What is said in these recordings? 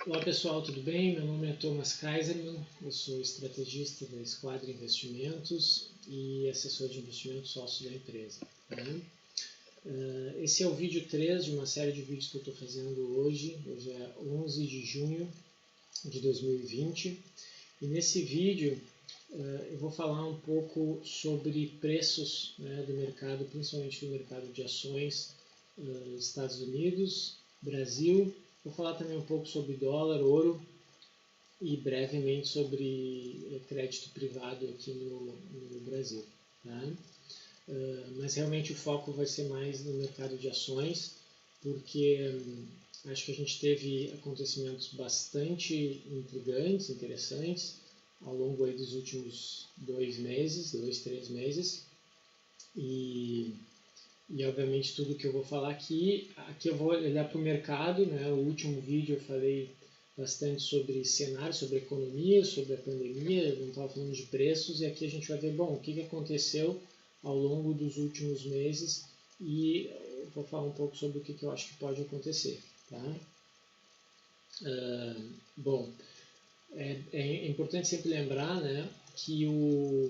Olá pessoal, tudo bem? Meu nome é Thomas Kaiserman, eu sou estrategista da Esquadra Investimentos e assessor de investimento sócio da empresa. Tá? Esse é o vídeo 3 de uma série de vídeos que eu estou fazendo hoje. Hoje é 11 de junho de 2020 e nesse vídeo eu vou falar um pouco sobre preços, né, do mercado, principalmente do mercado de ações, Estados Unidos, Brasil. Vou falar também um pouco sobre dólar, ouro e brevemente sobre crédito privado aqui no Brasil. Tá? Mas realmente o foco vai ser mais no mercado de ações, porque acho que a gente teve acontecimentos bastante intrigantes, interessantes, ao longo aí dos últimos 3 meses, e obviamente tudo que eu vou falar aqui eu vou olhar para o mercado, né? O último vídeo eu falei bastante sobre cenário, sobre economia, sobre a pandemia, eu não estava falando de preços, e aqui a gente vai ver, bom, o que aconteceu ao longo dos últimos meses, e eu vou falar um pouco sobre o que eu acho que pode acontecer. Tá? Bom, é importante sempre lembrar, né, que o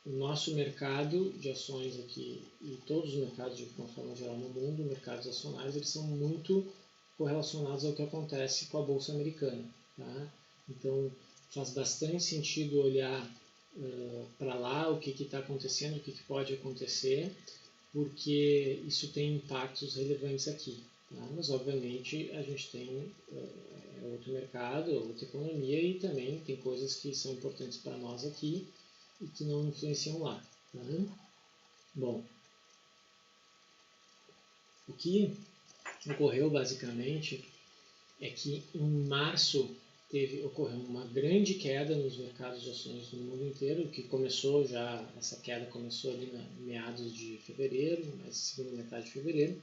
nosso mercado de ações aqui e todos os mercados de uma forma geral no mundo, mercados acionários, eles são muito correlacionados ao que acontece com a Bolsa Americana. Tá? Então faz bastante sentido olhar para lá o que está acontecendo, o que pode acontecer, porque isso tem impactos relevantes aqui. Tá? Mas obviamente a gente tem outro mercado, outra economia, e também tem coisas que são importantes para nós aqui e que não influenciam lá. Tá? Bom, o que ocorreu basicamente é que em março ocorreu uma grande queda nos mercados de ações no mundo inteiro, que começou já, essa queda começou ali em meados de fevereiro, mas segunda metade de fevereiro,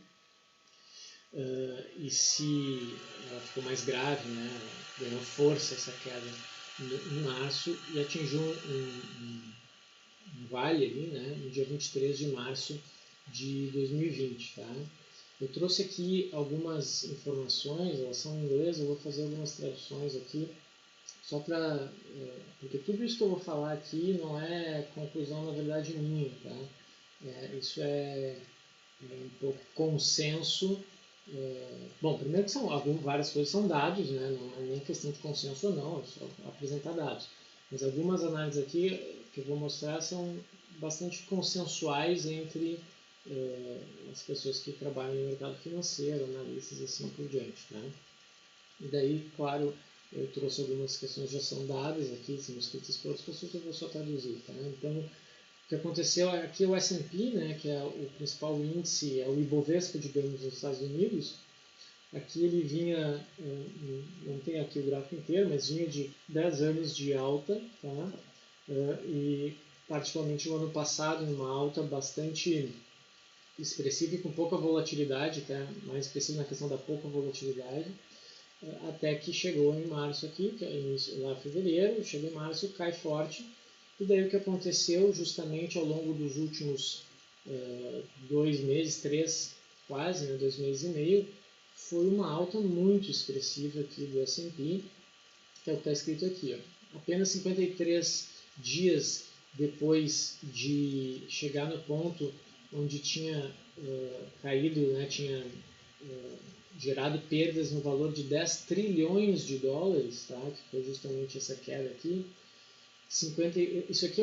e se ela ficou mais grave, né, ganhou força essa queda em março e atingiu um vale ali, né, no dia 23 de março de 2020. Tá? Eu trouxe aqui algumas informações, elas são em inglês, eu vou fazer algumas traduções aqui, só para... porque tudo isso que eu vou falar aqui não é conclusão, na verdade, minha. Tá? Isso é um pouco consenso. Bom, primeiro que várias coisas são dados, né? Não é nem questão de consenso ou não, é só apresentar dados. Mas algumas análises aqui que eu vou mostrar são bastante consensuais entre as pessoas que trabalham no mercado financeiro, analistas e assim por diante. Tá? E daí, claro, eu trouxe algumas questões que já são dadas aqui, são escritas por outras pessoas, eu vou só traduzir. Tá? Então, o que aconteceu aqui é o S&P, né, que é o principal índice, é o Ibovespa, digamos, dos Estados Unidos. Aqui ele vinha, não tem aqui o gráfico inteiro, mas vinha de 10 anos de alta, tá? E particularmente no ano passado, numa alta bastante expressiva e com pouca volatilidade, até mais expressiva na questão da pouca volatilidade, até que chegou em março aqui, que é lá em fevereiro, chegou em março, cai forte, e daí o que aconteceu justamente ao longo dos últimos 2 meses, 3 quase, né, 2 meses e meio, foi uma alta muito expressiva aqui do S&P, que é o que está escrito aqui. Ó. Apenas 53 dias depois de chegar no ponto onde tinha caído, né, tinha gerado perdas no valor de 10 trilhões de dólares, tá, que foi justamente essa queda aqui. Isso aqui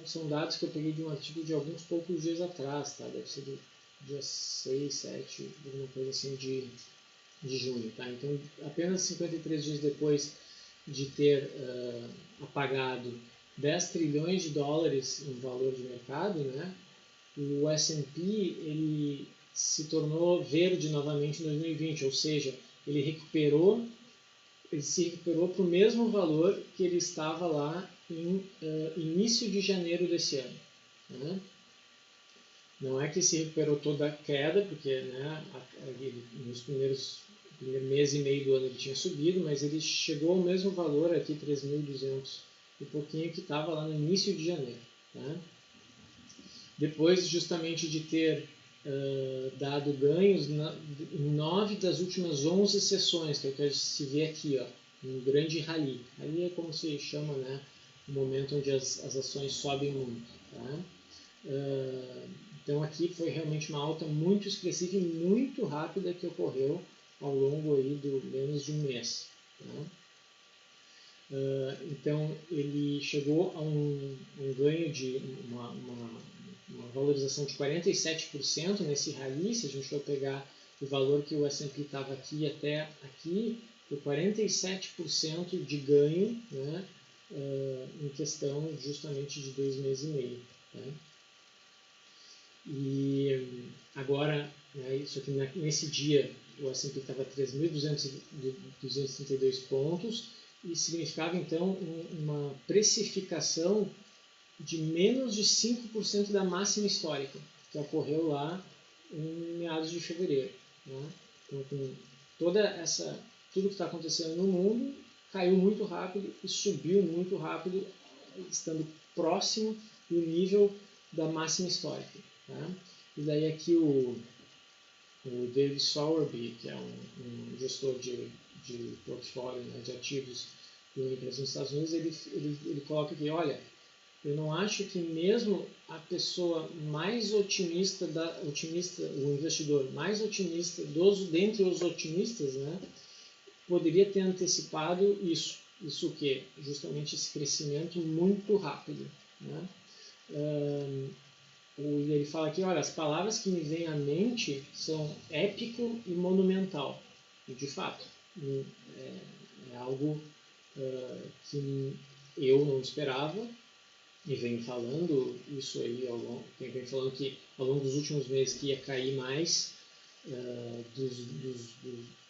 são dados que eu peguei de um artigo de alguns poucos dias atrás, tá? Deve ser do dia 6, 7, alguma coisa assim de junho. Tá? Então, apenas 53 dias depois de ter apagado 10 trilhões de dólares em valor de mercado, né, o S&P ele se tornou verde novamente em 2020, ou seja, ele se recuperou para o mesmo valor que ele estava lá em início de janeiro desse ano. Né? Não é que se recuperou toda a queda, porque né, nos primeiro mês e meio do ano ele tinha subido, mas ele chegou ao mesmo valor aqui, 3.200 e pouquinho, que estava lá no início de janeiro. Tá? Depois justamente de ter dado ganhos em 9 das últimas 11 sessões, que é o que se vê aqui, ó, um grande rally. Rally é como se chama, né, o momento onde as ações sobem muito. Tá? Então aqui foi realmente uma alta muito expressiva e muito rápida que ocorreu ao longo aí do menos de um mês. Tá? Então ele chegou a um ganho de uma valorização de 47% nesse rally. Se a gente for pegar o valor que o S&P estava aqui até aqui, foi 47% de ganho, né, em questão justamente de 2 meses e meio. Né? E agora, né, isso aqui nesse dia, o S&P estava a 3.232 pontos, e significava então uma precificação de menos de 5% da máxima histórica, que ocorreu lá em meados de fevereiro. Né? Então, com tudo que está acontecendo no mundo, caiu muito rápido e subiu muito rápido, estando próximo do nível da máxima histórica. Tá? E daí aqui o David Sowerby, que é um gestor de portfólio, né, de ativos de uma empresa nos Estados Unidos, ele coloca aqui, olha, eu não acho que mesmo a pessoa mais otimista, o investidor mais otimista dentre os otimistas, né, poderia ter antecipado isso. Isso o quê? Justamente esse crescimento muito rápido. Né? Ele fala aqui, olha, as palavras que me vêm à mente são épico e monumental. E de fato, é algo que eu não esperava, e venho falando isso aí venho falando que ao longo dos últimos meses que ia cair mais,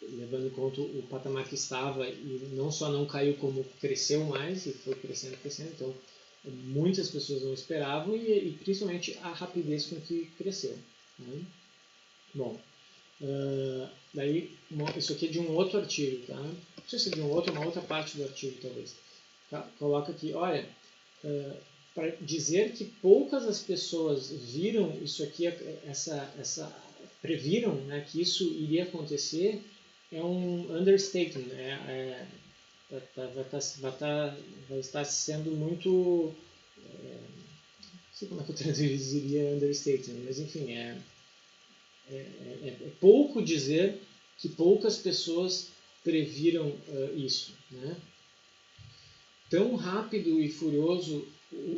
levando em conta o patamar que estava, e não só não caiu, como cresceu mais, e foi crescendo, então muitas pessoas não esperavam, e principalmente a rapidez com que cresceu. Né? Bom, daí isso aqui é de um outro artigo, tá? Não sei se é de uma outra parte do artigo, talvez. Tá? Coloca aqui, olha, para dizer que poucas as pessoas viram isso aqui, previram, né, que isso iria acontecer, é um understatement, vai estar sendo muito, não sei como é que eu traduziria understatement, mas enfim, é pouco dizer que poucas pessoas previram isso, né? Tão rápido e furioso,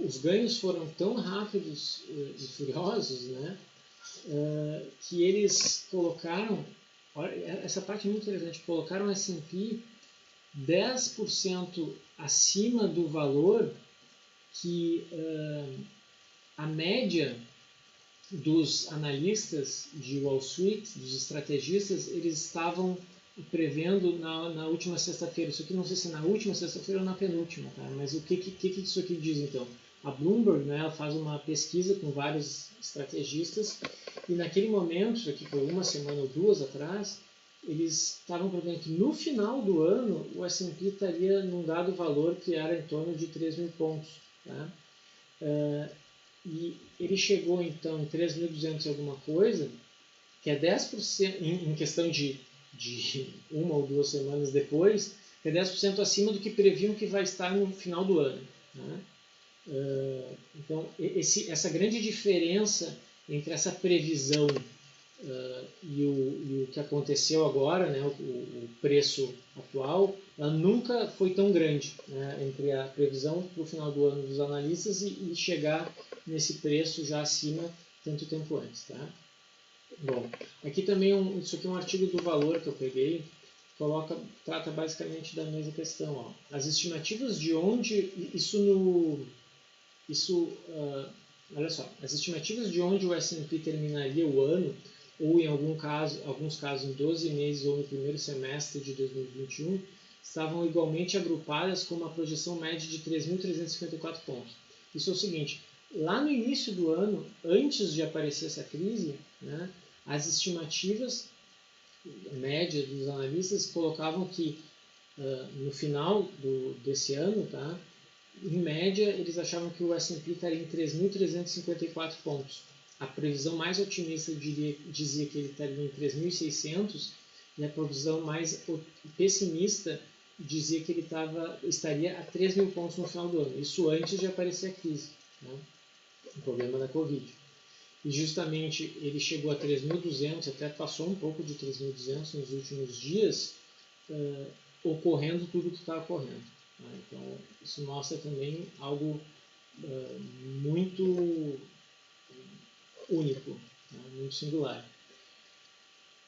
os ganhos foram tão rápidos e furiosos, né, que eles colocaram, olha, essa parte é muito interessante, colocaram o S&P 10% acima do valor que a média dos analistas de Wall Street, dos estrategistas, eles estavam prevendo na última sexta-feira. Isso aqui não sei se é na última sexta-feira ou na penúltima, tá? Mas o que isso aqui diz então? A Bloomberg, né, ela faz uma pesquisa com vários estrategistas, e naquele momento, isso aqui foi uma semana ou duas atrás, eles estavam prevendo que no final do ano o S&P estaria num dado valor que era em torno de 3.000 pontos. Tá? E ele chegou então em 3.200 e alguma coisa, que é 10% em questão de uma ou duas semanas depois, que é 10% acima do que previam que vai estar no final do ano. Né? Então, essa grande diferença entre essa previsão e o que aconteceu agora, né, o preço atual, ela nunca foi tão grande, né, entre a previsão para o final do ano dos analistas e chegar nesse preço já acima tanto tempo antes. Tá? Bom, aqui também isso aqui é um artigo do Valor que eu peguei, trata basicamente da mesma questão. Ó. As estimativas de onde olha só, as estimativas de onde o S&P terminaria o ano, ou em alguns casos em 12 meses ou no primeiro semestre de 2021, estavam igualmente agrupadas com uma projeção média de 3.354 pontos. Isso é o seguinte, lá no início do ano, antes de aparecer essa crise, né, as estimativas médias dos analistas colocavam que no final desse ano, tá, em média, eles achavam que o S&P estaria em 3.354 pontos. a previsão mais otimista dizia que ele estaria em 3.600 e a previsão mais pessimista dizia que ele estaria a 3.000 pontos no final do ano. Isso antes de aparecer a crise, né? O problema da Covid. E justamente ele chegou a 3.200, até passou um pouco de 3.200 nos últimos dias, ocorrendo tudo que está ocorrendo. Né? Então, isso mostra também algo muito único, né? Muito singular.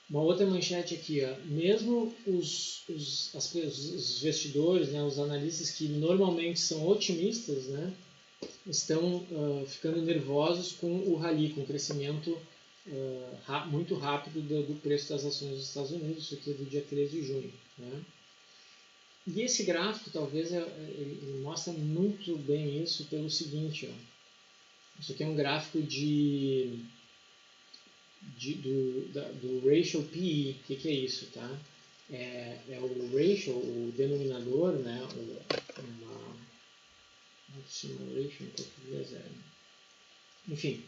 Uma outra manchete aqui, ó. Mesmo os investidores, né, os analistas que normalmente são otimistas, né, estão ficando nervosos com o rally, com o crescimento muito rápido do preço das ações dos Estados Unidos, isso aqui é do dia 13 de junho. Né? E esse gráfico, talvez, ele mostra muito bem isso pelo seguinte, ó. Isso aqui é um gráfico do ratio PE. O que é isso? Tá? É o ratio, o denominador, né? Como se chama ratio em português? Enfim,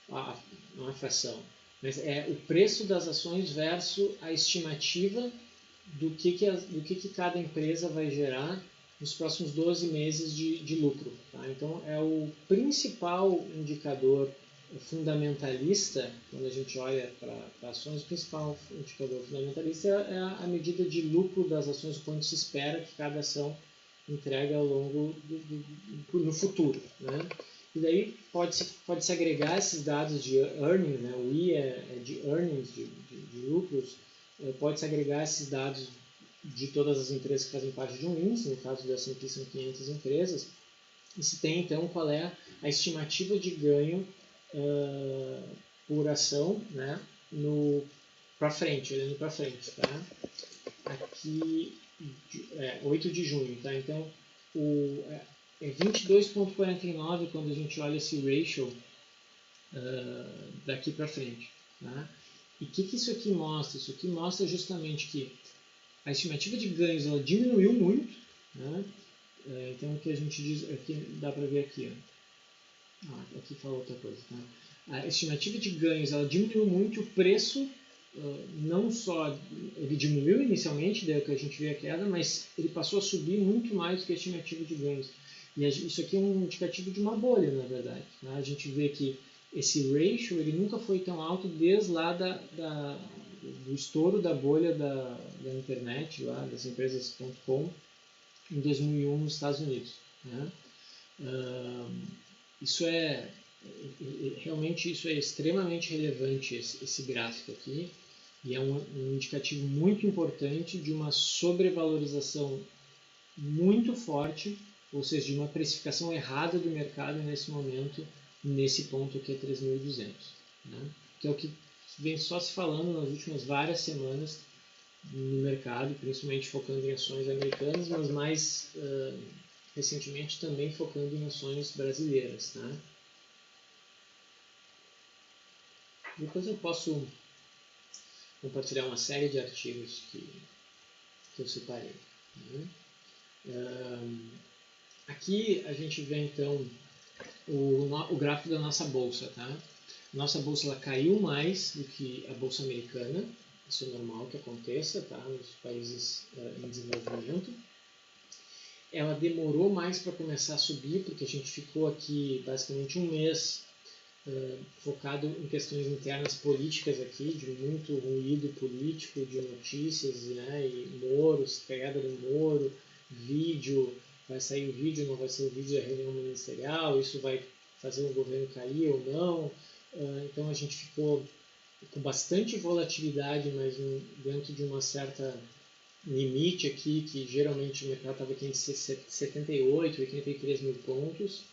uma fração. Mas é o preço das ações versus a estimativa do que cada empresa vai gerar nos próximos 12 meses de lucro. Tá? Então, é o principal indicador fundamentalista, quando a gente olha para ações, o principal indicador fundamentalista é a medida de lucro das ações, o quanto se espera que cada ação entregue ao longo no futuro. Né? E daí pode-se agregar esses dados de earnings, né? O I é de earnings, de lucros, pode-se agregar esses dados de todas as empresas que fazem parte de um índice, no caso do S&P são 500 empresas, e se tem então qual é a estimativa de ganho por ação, né, para frente, olhando para frente. Tá? Aqui, 8 de junho, tá? Então é 22,49 quando a gente olha esse ratio daqui para frente. Tá? E o que isso aqui mostra? Isso aqui mostra justamente que a estimativa de ganhos ela diminuiu muito. Né? Então o que a gente diz, aqui dá para ver aqui. Ó. Aqui fala outra coisa. Tá? A estimativa de ganhos ela diminuiu muito, o preço não só ele diminuiu inicialmente, daí que a gente vê a queda, mas ele passou a subir muito mais do que a estimativa de ganhos. E isso aqui é um indicativo de uma bolha, na verdade. Tá? A gente vê que esse ratio ele nunca foi tão alto desde lá do estouro da bolha da internet, lá das empresas.com, em 2001 nos Estados Unidos. Né? Realmente isso é extremamente relevante, esse gráfico aqui, e é um indicativo muito importante de uma sobrevalorização muito forte, ou seja, de uma precificação errada do mercado nesse momento, nesse ponto aqui é 3.200. Né? Que é o que vem só se falando nas últimas várias semanas no mercado, principalmente focando em ações americanas, mas mais recentemente também focando em ações brasileiras. Tá? Depois eu posso compartilhar uma série de artigos que eu separei. Né? Aqui a gente vê então o gráfico da nossa bolsa. Tá? Nossa bolsa ela caiu mais do que a bolsa americana, isso é normal que aconteça, tá? Nos países em desenvolvimento. Ela demorou mais para começar a subir, porque a gente ficou aqui basicamente um mês focado em questões internas políticas aqui, de muito ruído político, de notícias, né? E Moro, queda do Moro, vídeo, vai sair o vídeo, não vai sair o vídeo da reunião ministerial, isso vai fazer o governo cair ou não. Então a gente ficou com bastante volatilidade, mas dentro de uma certa limite aqui, que geralmente o mercado estava aqui entre 78 e 83 mil pontos.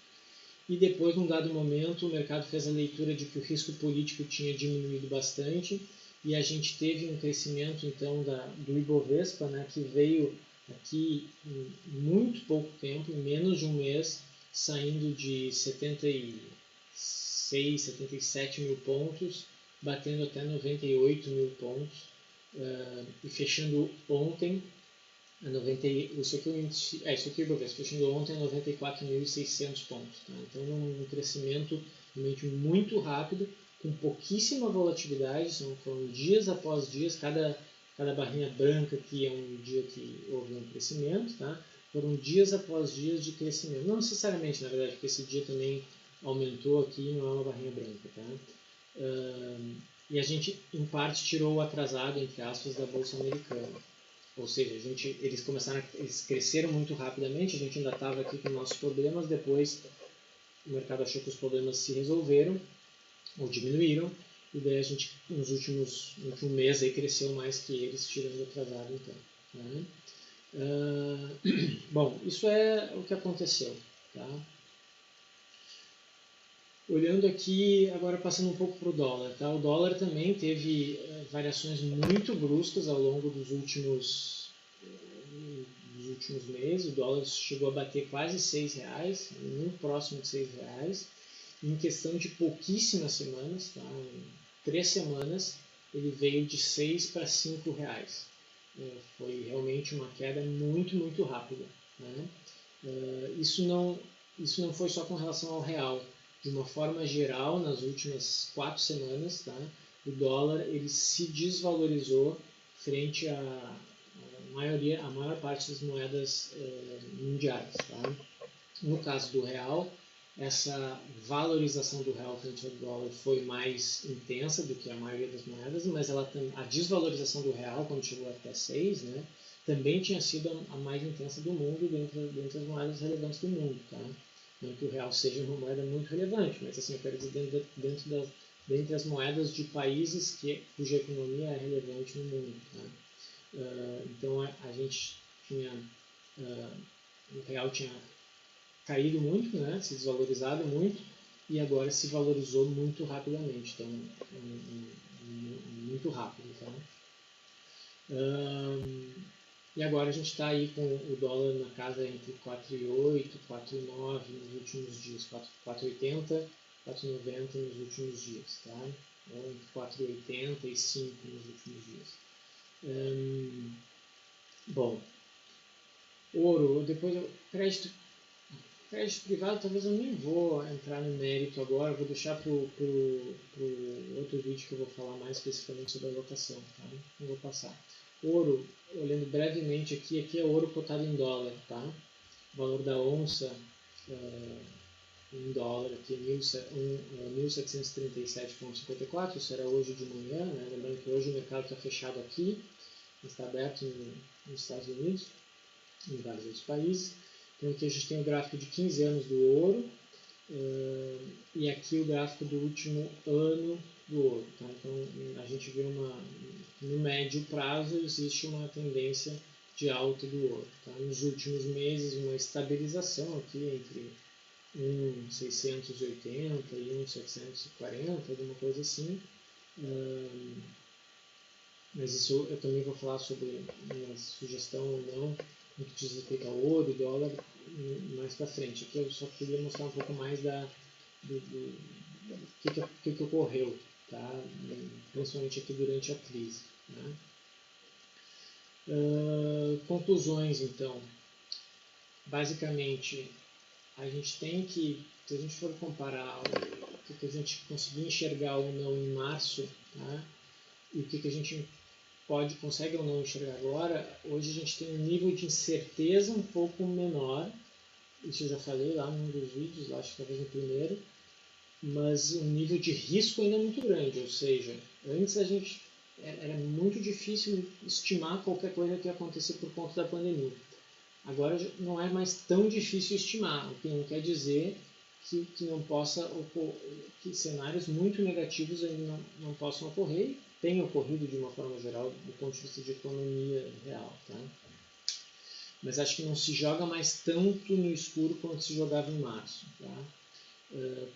E depois, num dado momento, o mercado fez a leitura de que o risco político tinha diminuído bastante e a gente teve um crescimento então do Ibovespa, né, que veio aqui em muito pouco tempo, em menos de um mês, saindo de 76, 77 mil pontos, batendo até 98 mil pontos e fechando ontem isso aqui é o Ibovespa, fechando ontem a 94.600 pontos. Tá? Então, um crescimento realmente muito rápido, com pouquíssima volatilidade, foram dias após dias, cada barrinha branca aqui é um dia que houve um crescimento, tá? Foram dias após dias de crescimento. Não necessariamente, na verdade, porque esse dia também aumentou aqui, não é uma barrinha branca, tá? E a gente, em parte, tirou o atrasado, entre aspas, da Bolsa Americana. Ou seja, eles cresceram muito rapidamente, a gente ainda estava aqui com nossos problemas, depois o mercado achou que os problemas se resolveram, ou diminuíram, e daí a gente, no último mês, aí, cresceu mais que eles, tirando o atrasado, então. Né? Bom, isso é o que aconteceu. Tá? Olhando aqui, agora passando um pouco para o dólar. Tá? O dólar também teve variações muito bruscas ao longo dos últimos meses. O dólar chegou a bater quase R$6, muito próximo de R$6. Em questão de pouquíssimas semanas, tá? Em 3 semanas, ele veio de R$6 para R$5. Foi realmente uma queda muito, muito rápida. Né? Isso não foi só com relação ao real. De uma forma geral, nas últimas 4 semanas, tá? O dólar ele se desvalorizou frente à maior parte das moedas mundiais. Tá? No caso do real, essa valorização do real frente ao dólar foi mais intensa do que a maioria das moedas, mas a desvalorização do real, quando chegou até 6, né, também tinha sido a mais intensa do mundo dentro das moedas relevantes do mundo. Tá? Não que o real seja uma moeda muito relevante, mas assim, eu quero dizer dentre as moedas de países cuja economia é relevante no mundo. Tá? Então a gente tinha, o real tinha caído muito, né, se desvalorizado muito, e agora se valorizou muito rapidamente, então muito rápido. Tá? E agora a gente está aí com o dólar na casa entre 4,8 e 4,9 nos últimos dias, 4,80, 4,90 nos últimos dias, tá? Ou entre 4,80 e 5 nos últimos dias. Bom, ouro, depois crédito privado, talvez eu nem vou entrar no mérito agora, vou deixar para o outro vídeo que eu vou falar mais especificamente sobre a alocação, tá? Não vou passar. Ouro, olhando brevemente aqui é ouro cotado em dólar, tá? O valor da onça em dólar aqui é 1.737,54, isso era hoje de manhã, né? Lembrando que hoje o mercado está fechado aqui, está aberto nos Estados Unidos, em vários outros países. Então aqui a gente tem o gráfico de 15 anos do ouro e aqui o gráfico do último ano do ouro. Tá? Então a gente vê no médio prazo existe uma tendência de alta do ouro. Tá? Nos últimos meses uma estabilização aqui entre 1.680 e 1.740, alguma coisa assim. Mas isso eu também vou falar sobre minha sugestão ou não no que diz respeito ao ouro e dólar mais para frente. Aqui eu só queria mostrar um pouco mais do que ocorreu, tá? Principalmente aqui durante a crise. Né? Conclusões, então. Basicamente, a gente tem que, se a gente for comparar o que a gente conseguiu enxergar ou não em março, tá? E o que a gente consegue ou não enxergar agora, hoje a gente tem um nível de incerteza um pouco menor, isso eu já falei lá num dos vídeos, acho que talvez no primeiro, mas o nível de risco ainda é muito grande, ou seja, antes a gente era muito difícil estimar qualquer coisa que ia acontecer por conta da pandemia. Agora não é mais tão difícil estimar, o que não quer dizer que não possa que cenários muito negativos ainda não possam ocorrer, tem ocorrido de uma forma geral do ponto de vista de economia real. Tá? Mas acho que não se joga mais tanto no escuro quanto se jogava em março. Tá?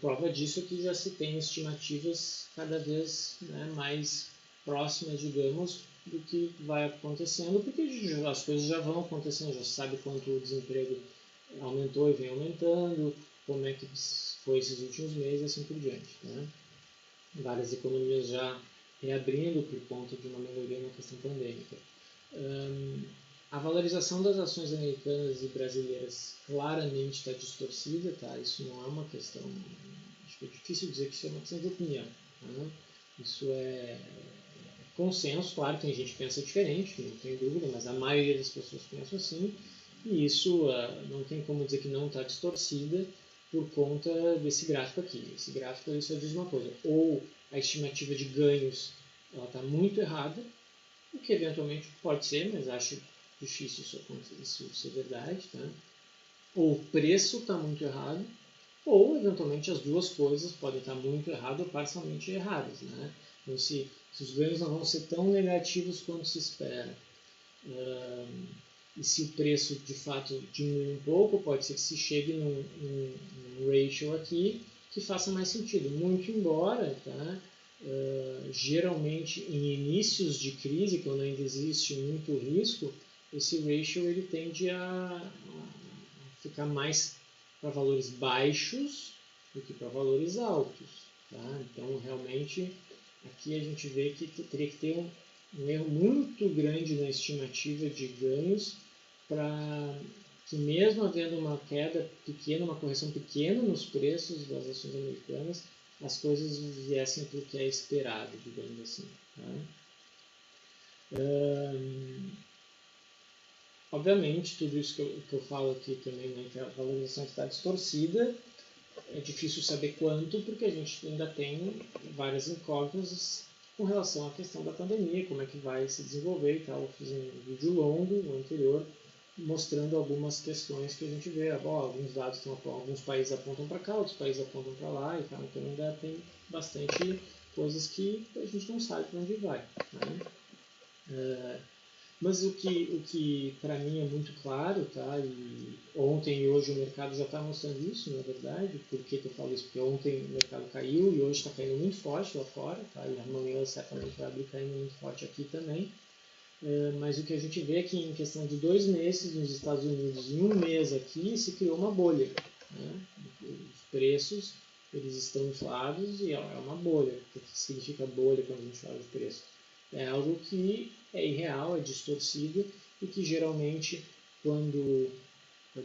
Prova disso é que já se tem estimativas cada vez mais próximas, digamos, do que vai acontecendo, porque as coisas já vão acontecendo, já se sabe quanto o desemprego aumentou e vem aumentando, como é que foi esses últimos meses e assim por diante. Né? Várias economias já reabrindo por conta de uma melhoria na questão pandêmica. A valorização das ações americanas e brasileiras claramente está distorcida, tá? Isso não é uma questão, acho que é difícil dizer que isso é uma questão de opinião. Tá? Isso é consenso, claro, tem gente que pensa diferente, não tem dúvida, mas a maioria das pessoas pensa assim, e isso não tem como dizer que não está distorcida por conta desse gráfico aqui. Esse gráfico ele só diz uma coisa, ou a estimativa de ganhos está muito errada, o que eventualmente pode ser, mas acho difícil isso ser verdade, tá? Ou o preço está muito errado, ou eventualmente as duas coisas podem estar muito erradas ou parcialmente erradas, né? Então, se os ganhos não vão ser tão negativos quanto se espera, e se o preço de fato diminui um pouco, pode ser que se chegue num ratio aqui que faça mais sentido. Muito embora, tá? Geralmente em inícios de crise, quando ainda existe muito risco, esse ratio ele tende a ficar mais para valores baixos do que para valores altos. Tá? Então, realmente, aqui a gente vê que teria que ter um erro muito grande na estimativa de ganhos para que, mesmo havendo uma queda pequena, uma correção pequena nos preços das ações americanas, as coisas viessem para o que é esperado, digamos assim. Tá? Obviamente, tudo isso que eu falo aqui também, né, que a valorização está distorcida, é difícil saber quanto, porque a gente ainda tem várias incógnitas com relação à questão da pandemia, como é que vai se desenvolver e tal. Eu fiz um vídeo longo no anterior, mostrando algumas questões que a gente vê. Alguns dados alguns países apontam para cá, outros países apontam para lá e tal. Então ainda tem bastante coisas que a gente não sabe para onde vai. Né? Mas o que para mim é muito claro, tá? E ontem e hoje o mercado já está mostrando isso, na verdade. Por que eu falo isso? Porque ontem o mercado caiu e hoje está caindo muito forte lá fora, tá? E amanhã certamente vai abrir caindo muito forte aqui também. Mas o que a gente vê é que em questão de 2 meses nos Estados Unidos e 1 mês aqui se criou uma bolha. Né? Os preços eles estão inflados e é uma bolha. O que significa bolha quando a gente fala de preço? É algo que é irreal, é distorcido e que geralmente quando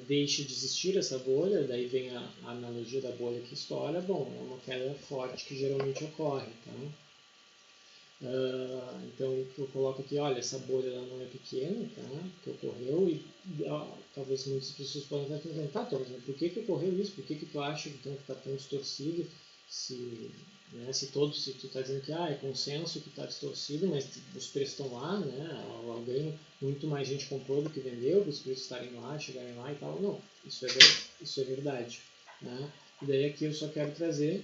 deixa de existir essa bolha, daí vem a analogia da bolha que estoura, bom, é uma queda forte que geralmente ocorre. Tá? Então eu coloco aqui, olha, essa bolha ela não é pequena, tá? Que ocorreu e talvez muitas pessoas podem estar pensando, tá, Thomas, mas por que ocorreu isso? Por que tu acha então, que está tão distorcido? Se tu está dizendo que é consenso que está distorcido, mas os preços estão lá, né? Alguém, muito mais gente comprou do que vendeu, os preços estarem lá, chegarem lá e tal. Não, isso é verdade. Né? E daí aqui eu só quero trazer,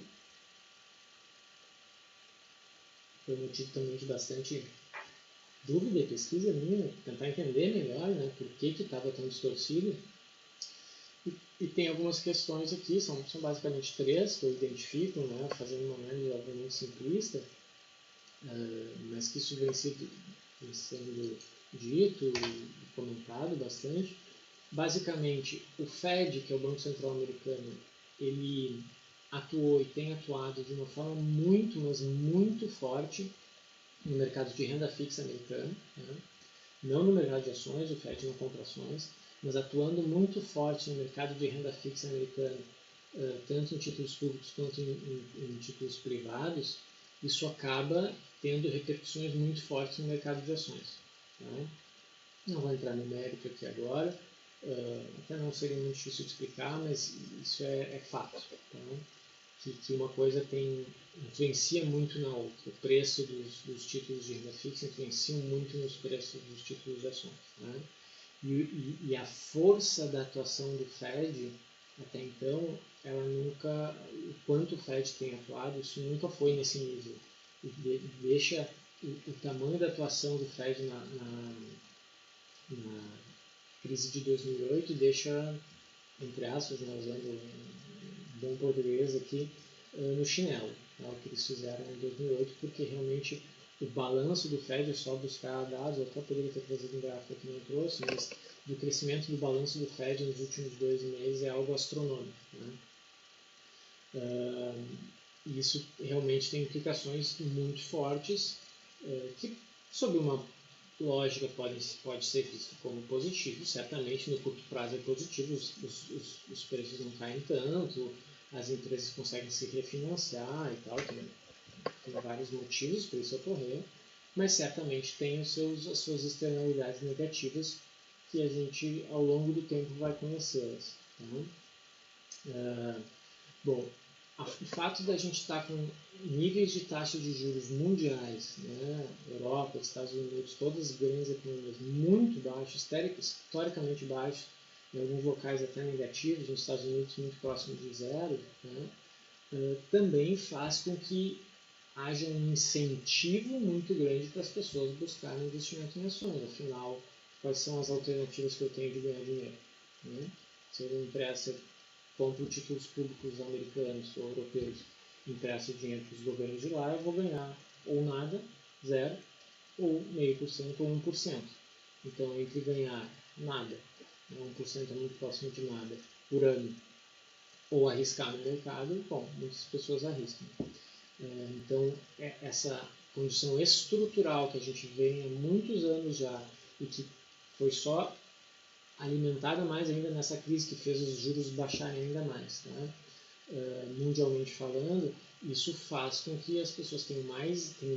foi motivo também de bastante dúvida e pesquisa minha, tentar entender melhor, né, por que estava tão distorcido. E tem algumas questões aqui, são basicamente 3 que eu identifico, né, fazendo uma análise obviamente simplista, mas que isso vem sendo dito e comentado bastante. Basicamente, o Fed, que é o Banco Central Americano, ele atuou e tem atuado de uma forma muito, mas muito forte no mercado de renda fixa americano, né? Não no mercado de ações, o Fed não compra ações, mas atuando muito forte no mercado de renda fixa americano, tanto em títulos públicos quanto em títulos privados, isso acaba tendo repercussões muito fortes no mercado de ações. Tá? Não vou entrar no mérito aqui agora, até não seria muito difícil de explicar, mas isso é fato. Tá? Que uma coisa influencia muito na outra. O preço dos títulos de renda fixa influencia muito nos preços dos títulos de ações. Né? E a força da atuação do Fed, até então, ela nunca, o quanto o Fed tem atuado, isso nunca foi nesse nível. Deixa o tamanho da atuação do Fed na crise de 2008, deixa, entre aspas, usando um bom português aqui, no chinelo, né, o que eles fizeram em 2008, porque realmente o balanço do Fed, é só buscar dados, eu até poderia ter trazido um gráfico que não trouxe, mas do crescimento do balanço do Fed nos últimos 2 meses é algo astronômico. Né? E isso realmente tem implicações muito fortes, que, sob uma lógica, pode ser visto como positivo. Certamente no curto prazo é positivo, os preços não caem tanto, as empresas conseguem se refinanciar e tal, tem vários motivos para isso ocorrer, mas certamente tem as suas externalidades negativas que a gente, ao longo do tempo, vai conhecê-las. Tá? Bom, o fato da gente estar com níveis de taxa de juros mundiais, né, Europa, Estados Unidos, todas as grandes economias muito baixos, historicamente baixos, em alguns locais até negativos, nos Estados Unidos muito próximo de zero, né, também faz com que haja um incentivo muito grande para as pessoas buscarem investimento em ações. Afinal, quais são as alternativas que eu tenho de ganhar dinheiro? Né? Se eu empresto, compro títulos públicos americanos ou europeus, empresto dinheiro para os governos de lá, eu vou ganhar ou nada, 0, ou 0,5% ou 1%. Então, entre ganhar nada, 1% é muito próximo de nada, por ano, ou arriscar no mercado, bom, muitas pessoas arriscam. Então, essa condição estrutural que a gente vem há muitos anos já e que foi só alimentada mais ainda nessa crise que fez os juros baixarem ainda mais, né? Mundialmente falando, isso faz com que as pessoas tenham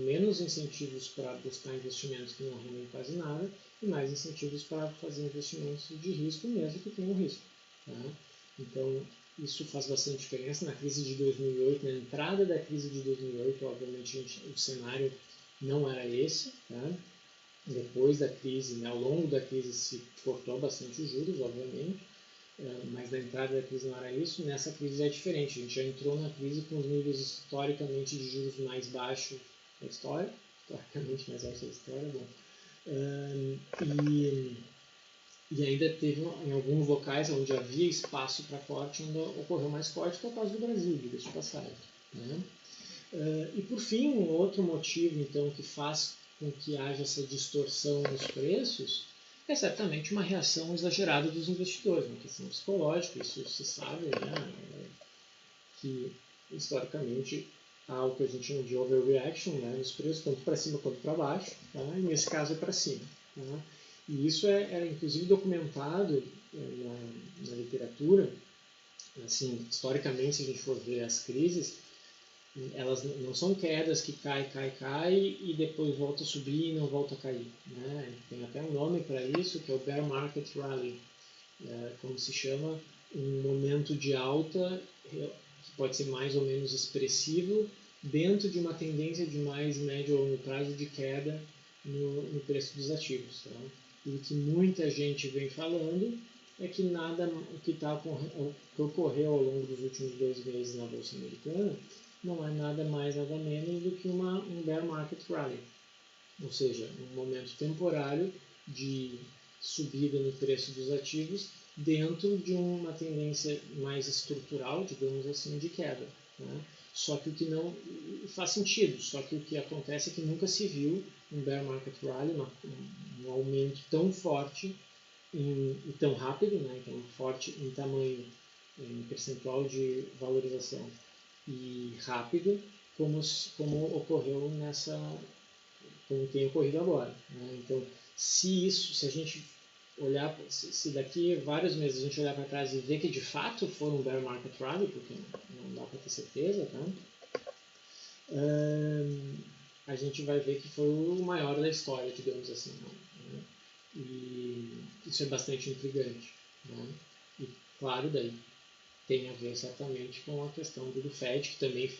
menos incentivos para buscar investimentos que não rendem quase nada e mais incentivos para fazer investimentos de risco, mesmo que tenham risco. Tá? Então, isso faz bastante diferença. Na crise de 2008, na entrada da crise de 2008, obviamente o cenário não era esse. Tá? Depois da crise, né, ao longo da crise se cortou bastante os juros, obviamente, mas na entrada da crise não era isso. Nessa crise é diferente. A gente já entrou na crise com os níveis historicamente de juros mais baixos da história, historicamente mais baixos da história, bom. E ainda teve em alguns locais onde havia espaço para corte, ainda ocorreu mais corte, que é o caso do Brasil, diga-se de passagem. Né? E por fim, um outro motivo então que faz com que haja essa distorção nos preços é certamente uma reação exagerada dos investidores, uma questão psicológica, isso se sabe, né? Que historicamente há o que a gente chama de overreaction, né? Nos preços, tanto para cima quanto para baixo, tá? E nesse caso é para cima. Tá? E isso é inclusive documentado na literatura. Assim, historicamente, se a gente for ver as crises, elas não são quedas que cai e depois volta a subir e não volta a cair. Né? Tem até um nome para isso, que é o Bear Market Rally, como se chama, um momento de alta que pode ser mais ou menos expressivo dentro de uma tendência de mais médio ou longo prazo de queda no preço dos ativos. Tá? E o que muita gente vem falando é que o que ocorreu ao longo dos últimos 2 meses na Bolsa Americana não é nada mais, nada menos do que um bear market rally, ou seja, um momento temporário de subida no preço dos ativos dentro de uma tendência mais estrutural, digamos assim, de queda. Né? Só que o que não faz sentido, só que o que acontece é que nunca se viu um bear market rally, um aumento tão forte e tão rápido, né? Então forte em tamanho, em percentual de valorização e rápido, como ocorreu como tem ocorrido agora. Né? Então, se a gente olhar, se daqui vários meses a gente olhar para trás e ver que de fato foi um bear market rally, porque não dá para ter certeza, tá? A gente vai ver que foi o maior da história, digamos assim. Né? E isso é bastante intrigante. Né? E claro, daí tem a ver certamente com a questão do Fed, que também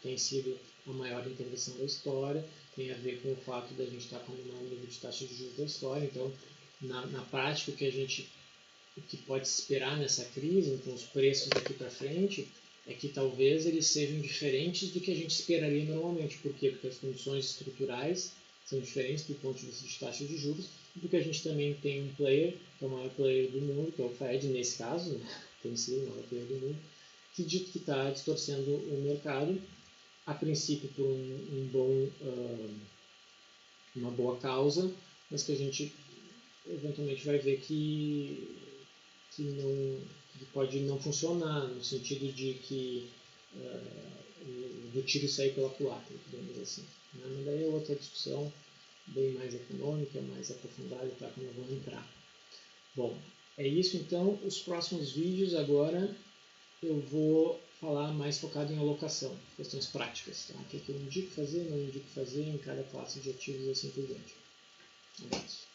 tem sido a maior intervenção da história, tem a ver com o fato da gente estar com o maior nível de taxa de juros da história. Então, na prática, o que pode se esperar nessa crise, com os preços daqui para frente, é que talvez eles sejam diferentes do que a gente esperaria normalmente. Por quê? Porque as condições estruturais são diferentes do ponto de vista de taxa de juros, e porque a gente também tem um player, que é o maior player do mundo, que é o Fed, nesse caso, né? Tem sido o maior player do mundo, que está distorcendo o mercado, a princípio por uma boa causa, mas que a gente eventualmente vai ver que pode não funcionar, no sentido de que do tiro sair pela culatra, digamos assim. Né? Mas daí é outra discussão bem mais econômica, mais aprofundada, tá? Que eu não vou entrar. Bom, é isso então. Os próximos vídeos agora eu vou falar mais focado em alocação, questões práticas, tá? O que eu indico fazer, não indico fazer em cada classe de ativos e assim por diante. Um abraço.